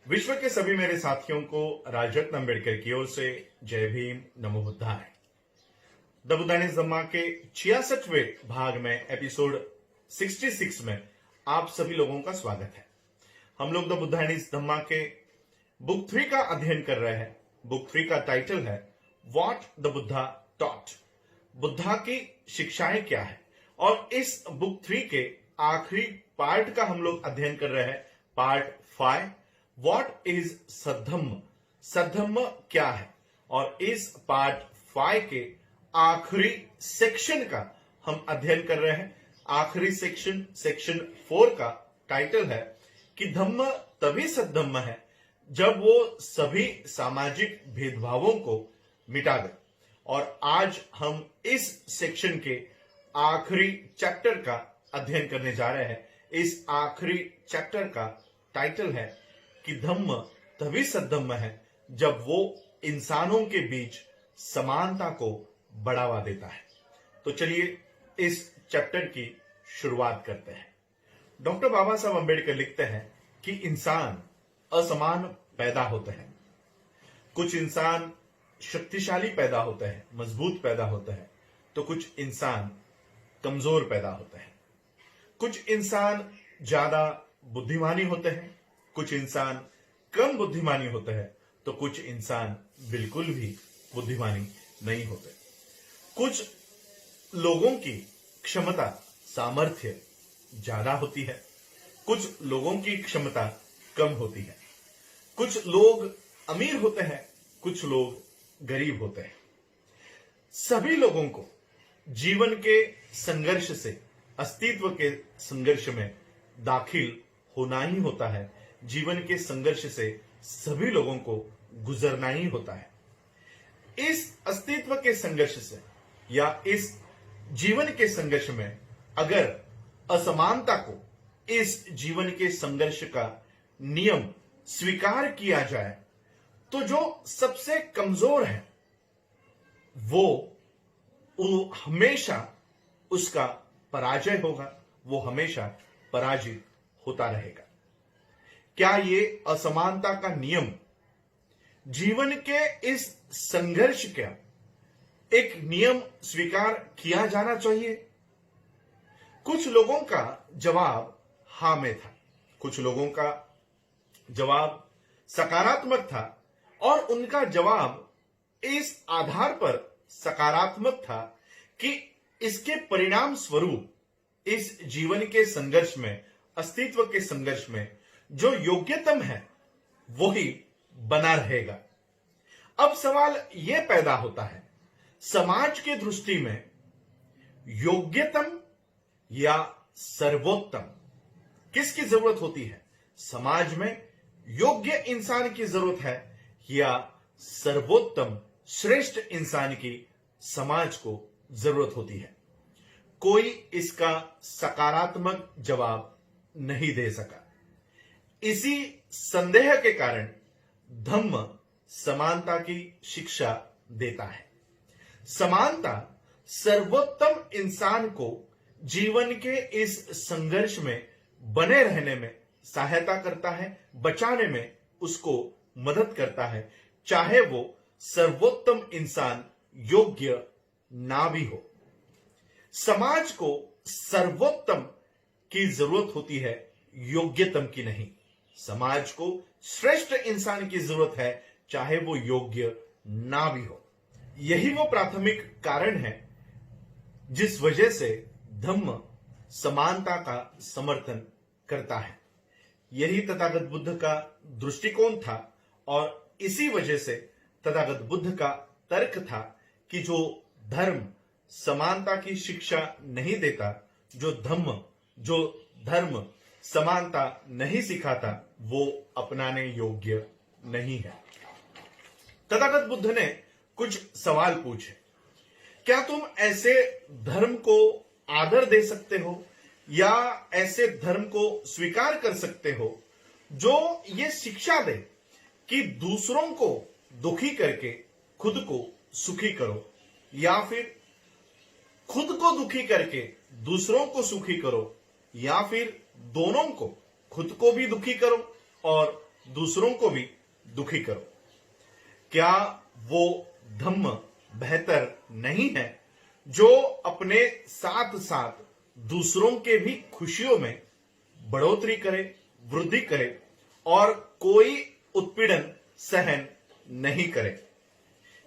विश्व के सभी मेरे साथियों को राजरत्न अम्बेडकर की ओर से जय भीम, नमो बुद्धाय। द बुद्धाइज धम्मा के 66वें भाग में एपिसोड 66 में आप सभी लोगों का स्वागत है। हम लोग द बुद्धाइज धम्मा के बुक 3 का अध्ययन कर रहे हैं। बुक 3 का टाइटल है what the Buddha taught, Buddha की शिक्षाएं क्या है। और इस बुक 3 के आखिरी पार्ट का हम लोग अध्ययन कर रहे हैं, पार्ट 5, व्हाट इज सद्धम्म, सद्धम्म क्या है। और इस पार्ट 5 के आखिरी सेक्शन का हम अध्ययन कर रहे हैं। आखिरी सेक्शन 4 का टाइटल है कि धम्म तभी सद्धम्म है जब वो सभी सामाजिक भेदभावों को मिटा दे। और आज हम इस सेक्शन के आखिरी चैप्टर का अध्ययन करने जा रहे हैं। इस आखिरी चैप्टर का टाइटल है कि धम्म तभी सद्धम्म है जब वो इंसानों के बीच समानता को बढ़ावा देता है। तो चलिए इस चैप्टर की शुरुआत करते हैं। डॉक्टर बाबा साहब अम्बेडकर लिखते हैं कि इंसान असमान पैदा होते हैं। कुछ इंसान शक्तिशाली पैदा होते हैं, मजबूत पैदा होते हैं, तो कुछ इंसान कमजोर पैदा होते हैं। कुछ इंसान ज्यादा बुद्धिमानी होते हैं, कुछ इंसान कम बुद्धिमानी होते हैं, तो कुछ इंसान बिल्कुल भी बुद्धिमानी नहीं होते। कुछ लोगों की क्षमता, सामर्थ्य ज्यादा होती है, कुछ लोगों की क्षमता कम होती है। कुछ लोग अमीर होते हैं, कुछ लोग गरीब होते हैं। सभी लोगों को जीवन के संघर्ष से, अस्तित्व के संघर्ष में दाखिल होना ही होता है। जीवन के संघर्ष से सभी लोगों को गुजरना ही होता है। इस अस्तित्व के संघर्ष से या इस जीवन के संघर्ष में अगर असमानता को इस जीवन के संघर्ष का नियम स्वीकार किया जाए तो जो सबसे कमजोर है वो हमेशा उसका पराजय होगा, वो हमेशा पराजित होता रहेगा। क्या ये असमानता का नियम जीवन के इस संघर्ष का एक नियम स्वीकार किया जाना चाहिए? कुछ लोगों का जवाब हां में था, कुछ लोगों का जवाब सकारात्मक था और उनका जवाब इस आधार पर सकारात्मक था कि इसके परिणाम स्वरूप इस जीवन के संघर्ष में, अस्तित्व के संघर्ष में जो योग्यतम है वही बना रहेगा। अब सवाल यह पैदा होता है, समाज के दृष्टि में योग्यतम या सर्वोत्तम किसकी जरूरत होती है? समाज में योग्य इंसान की जरूरत है या सर्वोत्तम श्रेष्ठ इंसान की समाज को जरूरत होती है? कोई इसका सकारात्मक जवाब नहीं दे सका। इसी संदेह के कारण धम्म समानता की शिक्षा देता है। समानता सर्वोत्तम इंसान को जीवन के इस संघर्ष में बने रहने में सहायता करता है, बचाने में उसको मदद करता है, चाहे वो सर्वोत्तम इंसान योग्य ना भी हो। समाज को सर्वोत्तम की जरूरत होती है, योग्यतम की नहीं। समाज को श्रेष्ठ इंसान की जरूरत है, चाहे वो योग्य ना भी हो। यही वो प्राथमिक कारण है जिस वजह से धम्म समानता का समर्थन करता है। यही तथागत बुद्ध का दृष्टिकोण था और इसी वजह से तथागत बुद्ध का तर्क था कि जो धर्म समानता की शिक्षा नहीं देता, जो धर्म समानता नहीं सिखाता, वो अपनाने योग्य नहीं है। तथागत बुद्ध ने कुछ सवाल पूछे। क्या तुम ऐसे धर्म को आदर दे सकते हो या ऐसे धर्म को स्वीकार कर सकते हो जो ये शिक्षा दे कि दूसरों को दुखी करके खुद को सुखी करो, या फिर खुद को दुखी करके दूसरों को सुखी करो, या फिर दोनों को, खुद को भी दुखी करो और दूसरों को भी दुखी करो। क्या वो धम्म बेहतर नहीं है जो अपने साथ साथ दूसरों के भी खुशियों में बढ़ोतरी करे, वृद्धि करे और कोई उत्पीड़न सहन नहीं करे?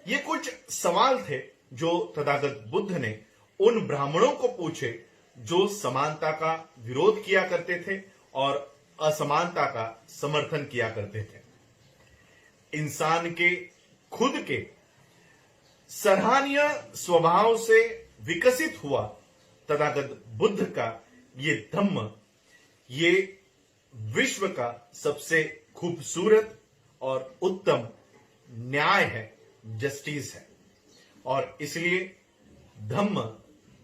ये कुछ सवाल थे जो तथागत बुद्ध ने उन ब्राह्मणों को पूछे जो समानता का विरोध किया करते थे और असमानता का समर्थन किया करते थे। इंसान के खुद के सराहनीय स्वभाव से विकसित हुआ तथागत बुद्ध का ये धम्म, ये विश्व का सबसे खूबसूरत और उत्तम न्याय है, जस्टिस है। और इसलिए धम्म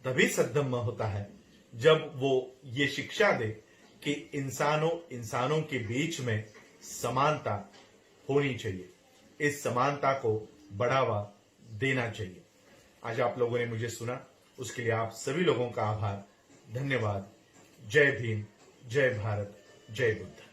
तभी सद्धम्म होता है जब वो ये शिक्षा दे कि इंसानों के बीच में समानता होनी चाहिए, इस समानता को बढ़ावा देना चाहिए। आज आप लोगों ने मुझे सुना, उसके लिए आप सभी लोगों का आभार, धन्यवाद। जय भीम, जय भारत, जय बुद्ध।